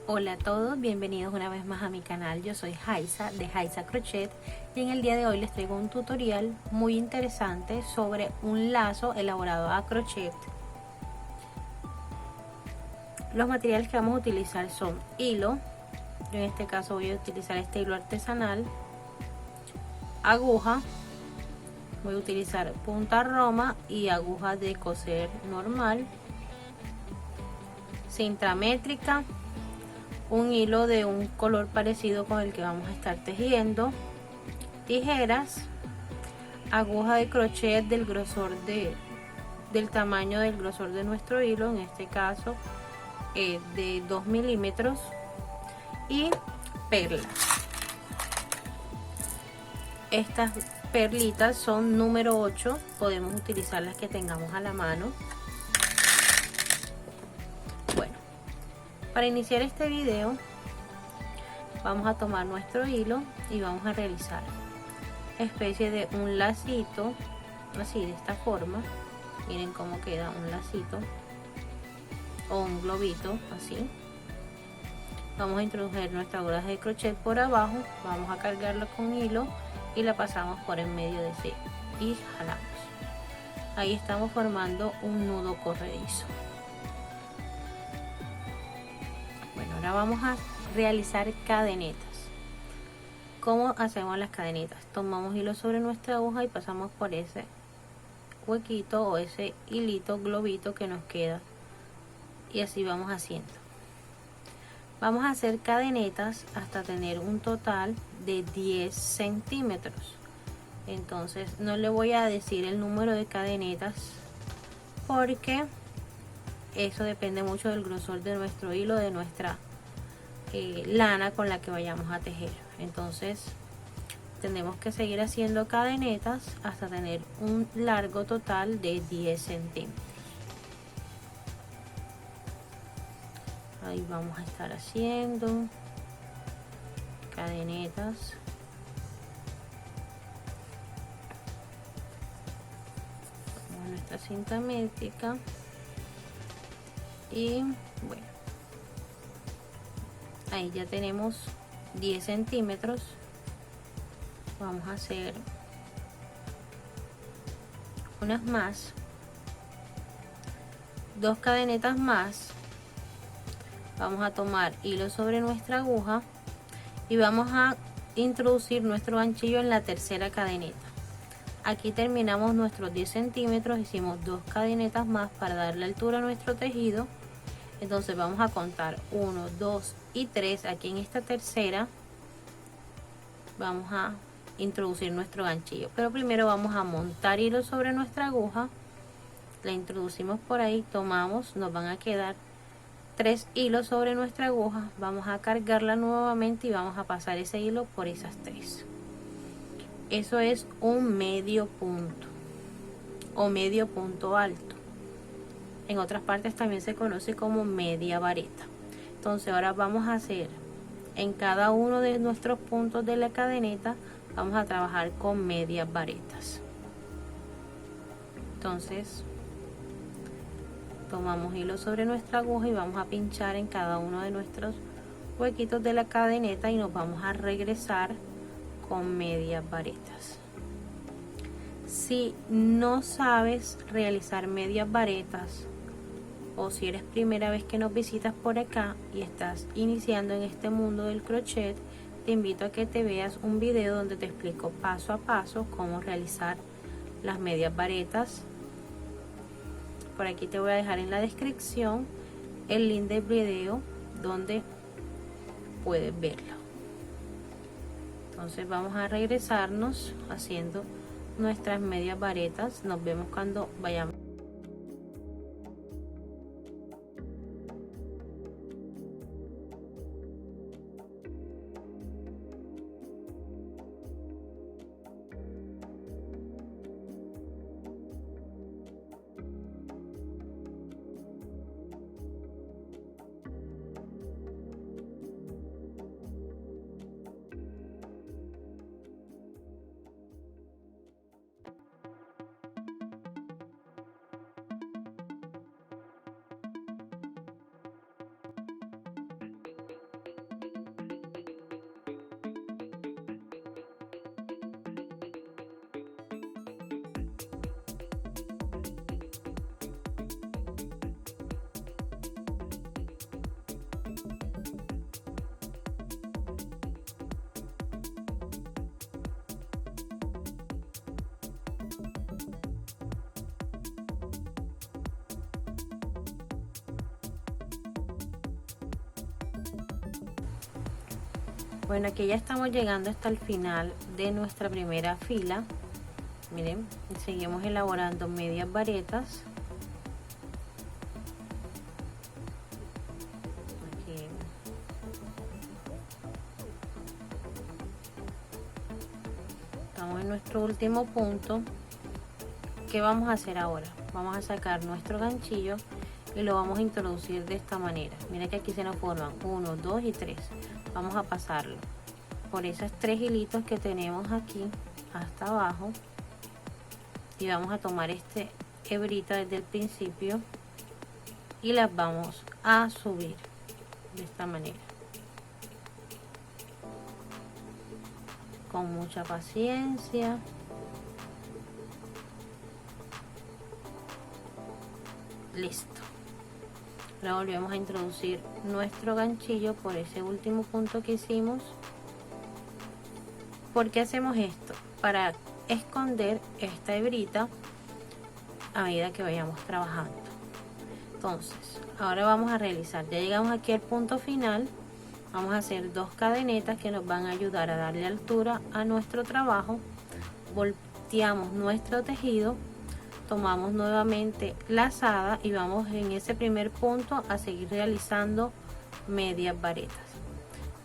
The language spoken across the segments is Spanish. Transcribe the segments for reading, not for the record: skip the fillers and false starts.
Hola a todos, bienvenidos una vez más a mi canal. Yo soy Jaisa de Jaisa Crochet y en el día de hoy les traigo un tutorial muy interesante sobre un lazo elaborado a crochet. Los materiales que vamos a utilizar son hilo, yo en este caso voy a utilizar este hilo artesanal, aguja, voy a utilizar punta roma y aguja de coser normal, cinta métrica, un hilo de un color parecido con el que vamos a estar tejiendo, tijeras, aguja de crochet del grosor del tamaño del grosor de nuestro hilo, en este caso de 2 milímetros, y perlas. Estas perlitas son número 8, podemos utilizar las que tengamos a la mano. Bueno, para iniciar este video vamos a tomar nuestro hilo y vamos a realizar especie de un lacito, así de esta forma. Miren cómo queda un lacito o un globito así. Vamos a introducir nuestra aguja de crochet por abajo, vamos a cargarla con hilo y la pasamos por en medio de sí y jalamos. Ahí estamos formando un nudo corredizo. Bueno, ahora vamos a realizar cadenetas. ¿Cómo hacemos las cadenitas? Tomamos hilo sobre nuestra aguja y pasamos por ese huequito o ese hilito, globito que nos queda, y así vamos haciendo. Vamos a hacer cadenetas hasta tener un total de 10 centímetros. Entonces no le voy a decir el número de cadenetas porque eso depende mucho del grosor de nuestro hilo, de nuestra lana con la que vayamos a tejer. Entonces tenemos que seguir haciendo cadenetas hasta tener un largo total de 10 centímetros. Ahí vamos a estar haciendo cadenetas. Ponemos nuestra cinta métrica y bueno, ahí ya tenemos 10 centímetros. Vamos a hacer unas más, 2 cadenetas más. Vamos a tomar hilo sobre nuestra aguja y vamos a introducir nuestro ganchillo en la tercera cadeneta. Aquí terminamos nuestros 10 centímetros, hicimos 2 cadenetas más para darle altura a nuestro tejido. Entonces vamos a contar 1, 2 y 3. Aquí en esta tercera vamos a introducir nuestro ganchillo, pero primero vamos a montar hilo sobre nuestra aguja, la introducimos por ahí, tomamos, nos van a quedar 3 hilos sobre nuestra aguja, vamos a cargarla nuevamente y vamos a pasar ese hilo por esas 3. Eso es un medio punto o medio punto alto. En otras partes también se conoce como media vareta. Entonces ahora vamos a hacer en cada uno de nuestros puntos de la cadeneta, vamos a trabajar con medias varetas. Entonces tomamos hilo sobre nuestra aguja y vamos a pinchar en cada uno de nuestros huequitos de la cadeneta y nos vamos a regresar con medias varetas. Si no sabes realizar medias varetas, o si eres primera vez que nos visitas por acá y estás iniciando en este mundo del crochet, te invito a que te veas un video donde te explico paso a paso cómo realizar las medias varetas. Por aquí te voy a dejar en la descripción el link del video donde puedes verlo. Entonces vamos a regresarnos haciendo nuestras medias varetas. Nos vemos cuando vayamos. Bueno, aquí ya estamos llegando hasta el final de nuestra primera fila. Miren, seguimos elaborando medias varetas. Aquí. Estamos en nuestro último punto. ¿Qué vamos a hacer ahora? Vamos a sacar nuestro ganchillo y lo vamos a introducir de esta manera. Mira que aquí se nos forman 1, 2 y 3. Vamos a pasarlo por esos 3 hilitos que tenemos aquí hasta abajo y vamos a tomar este hebrita desde el principio y las vamos a subir de esta manera con mucha paciencia. Listo. Ahora volvemos a introducir nuestro ganchillo por ese último punto que hicimos. ¿Por qué hacemos esto? Para esconder esta hebrita a medida que vayamos trabajando. Entonces, ahora vamos a realizar, ya llegamos aquí al punto final. Vamos a hacer 2 cadenetas que nos van a ayudar a darle altura a nuestro trabajo. Volteamos nuestro tejido, tomamos nuevamente lazada y vamos en ese primer punto a seguir realizando medias varetas,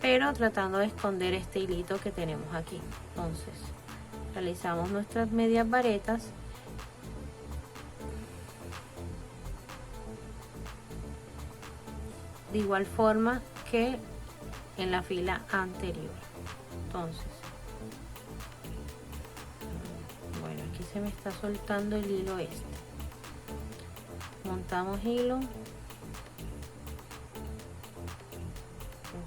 pero tratando de esconder este hilito que tenemos aquí. Entonces realizamos nuestras medias varetas de igual forma que en la fila anterior. Entonces, bueno, aquí se me está soltando el hilo este. Montamos hilo.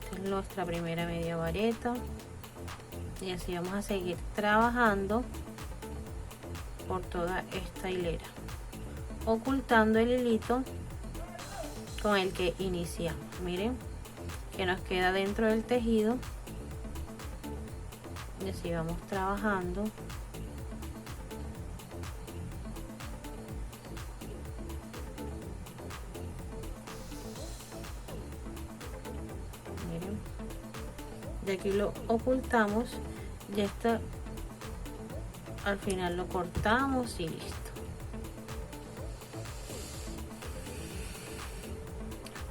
Esta es nuestra primera media vareta. Y así vamos a seguir trabajando por toda esta hilera, ocultando el hilito con el que iniciamos. Miren que nos queda dentro del tejido y así vamos trabajando. Miren, de aquí lo ocultamos, ya está, al final lo cortamos y listo.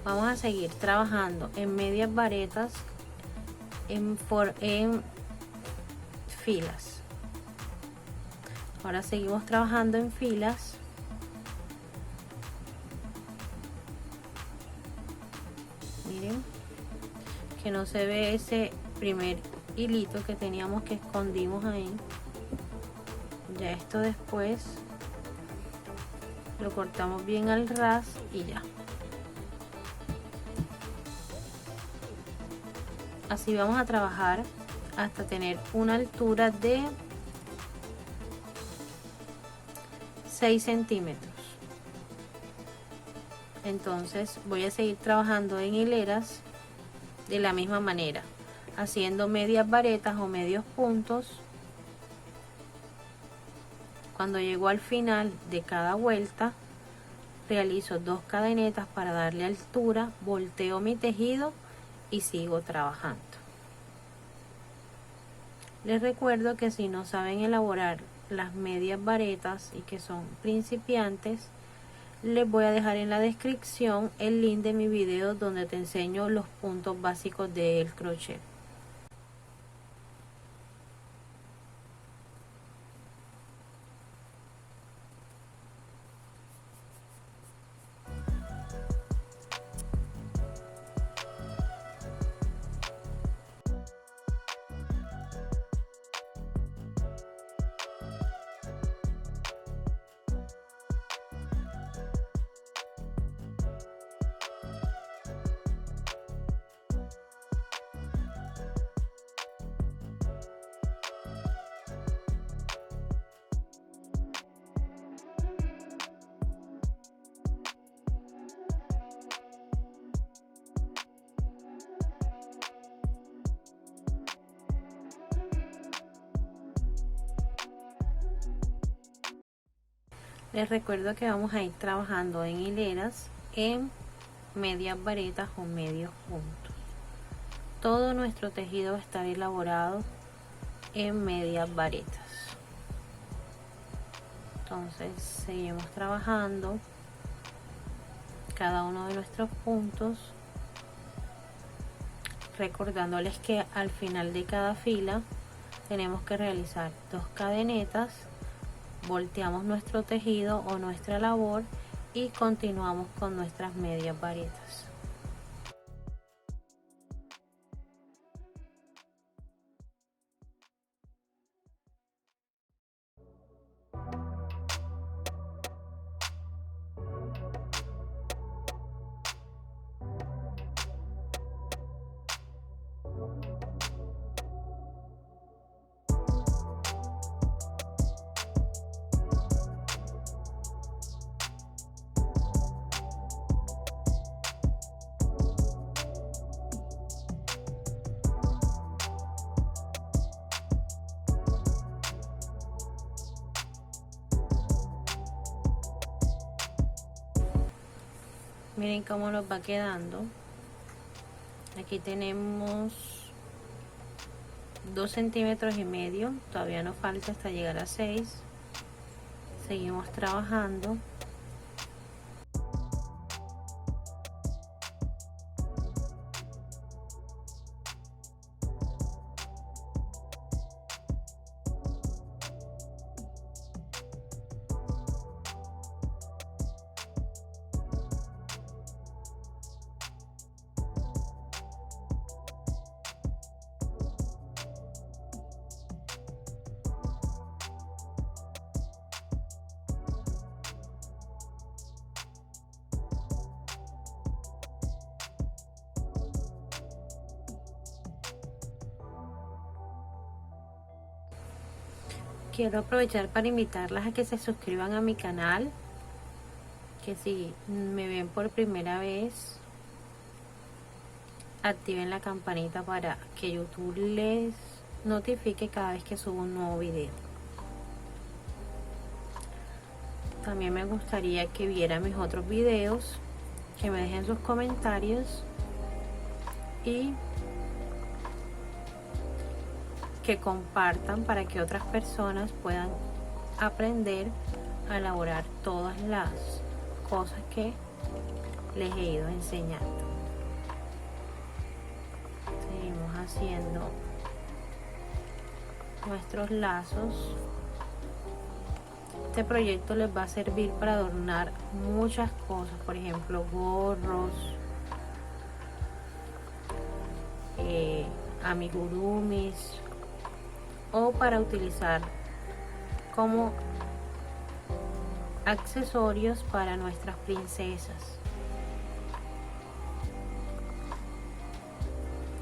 Vamos a seguir trabajando en medias varetas en filas. Ahora seguimos trabajando en filas. Miren que no se ve ese primer hilito que teníamos, que escondimos ahí. Ya esto después lo cortamos bien al ras y ya. Así vamos a trabajar hasta tener una altura de 6 centímetros. Entonces voy a seguir trabajando en hileras de la misma manera, haciendo medias varetas o medios puntos. Cuando llego al final de cada vuelta, realizo 2 cadenetas para darle altura, volteo mi tejido y sigo trabajando. Les recuerdo que si no saben elaborar las medias varetas y que son principiantes, les voy a dejar en la descripción el link de mi video donde te enseño los puntos básicos del crochet. Les recuerdo que vamos a ir trabajando en hileras en medias varetas o medios puntos. todo nuestro tejido va a estar elaborado en medias varetas. Entonces seguimos trabajando cada uno de nuestros puntos, recordándoles que al final de cada fila tenemos que realizar 2 cadenetas, volteamos nuestro tejido o nuestra labor y continuamos con nuestras medias varetas. Miren cómo nos va quedando. Aquí tenemos 2,5 centímetros. Todavía nos falta hasta llegar a 6. Seguimos trabajando. Quiero aprovechar para invitarlas a que se suscriban a mi canal, que si me ven por primera vez, activen la campanita para que YouTube les notifique cada vez que subo un nuevo video. También me gustaría que vieran mis otros videos, que me dejen sus comentarios y que compartan para que otras personas puedan aprender a elaborar todas las cosas que les he ido enseñando. Seguimos haciendo nuestros lazos. Este proyecto les va a servir para adornar muchas cosas, por ejemplo gorros, amigurumis, o para utilizar como accesorios para nuestras princesas,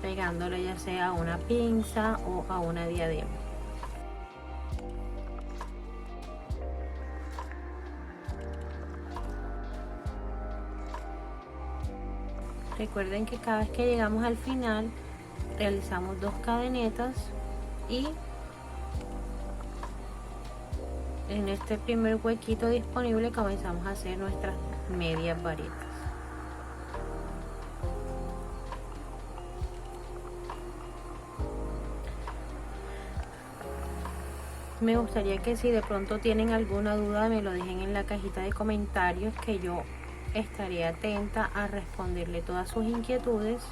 pegándole ya sea a una pinza o a una diadema. Recuerden que cada vez que llegamos al final realizamos 2 cadenetas y en este primer huequito disponible comenzamos a hacer nuestras medias varetas. Me gustaría que si de pronto tienen alguna duda me lo dejen en la cajita de comentarios, que yo estaré atenta a responderle todas sus inquietudes.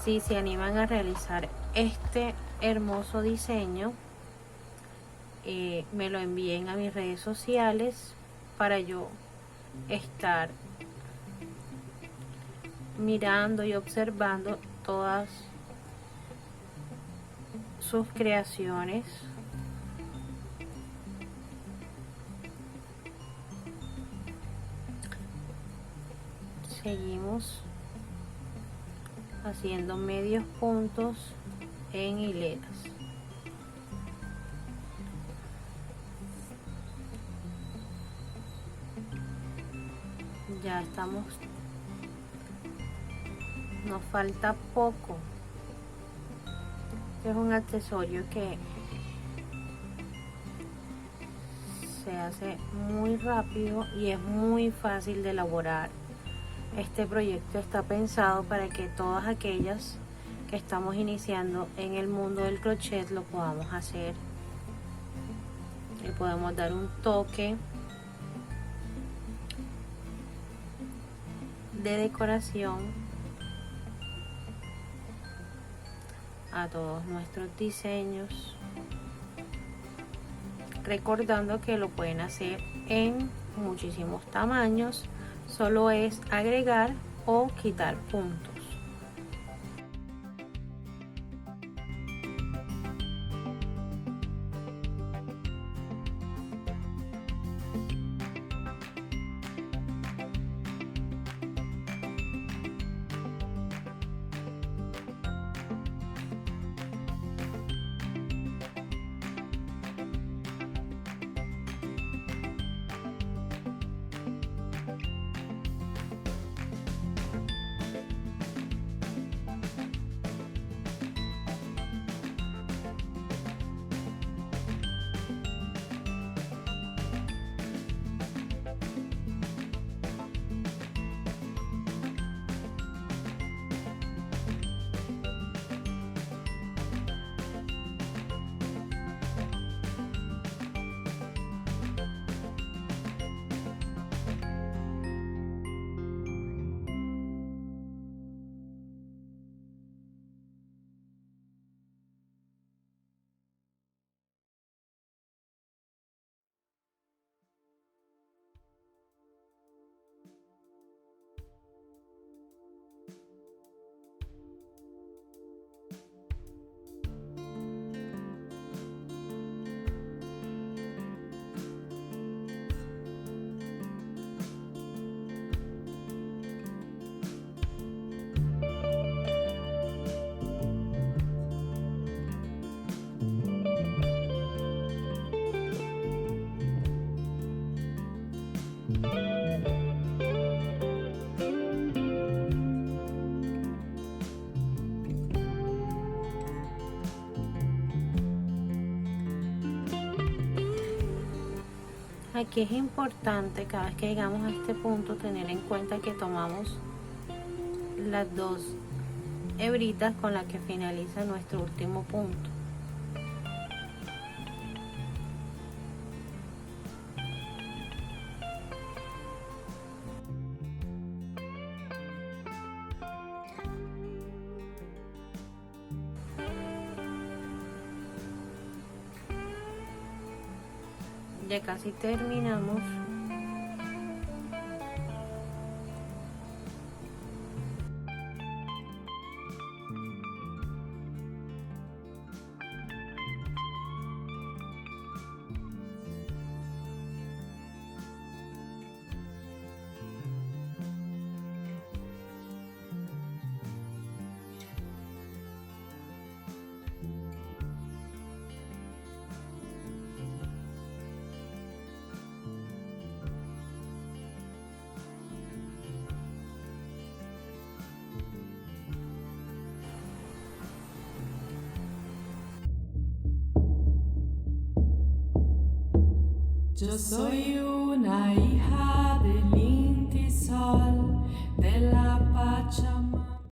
Si se animan a realizar este hermoso diseño, me lo envíen a mis redes sociales para yo estar mirando y observando todas sus creaciones. Seguimos haciendo medios puntos en hileras. Ya estamos, nos falta poco. Este es un accesorio que se hace muy rápido y es muy fácil de elaborar. Este proyecto está pensado para que todas aquellas que estamos iniciando en el mundo del crochet lo podamos hacer. Le podemos dar un toque de decoración a todos nuestros diseños, recordando que lo pueden hacer en muchísimos tamaños, solo es agregar o quitar puntos. Aquí es importante cada vez que llegamos a este punto tener en cuenta que tomamos las dos hebritas con las que finaliza nuestro último punto. Ya casi terminamos. Yo soy una hija del Inti Sol, de la Pachamama.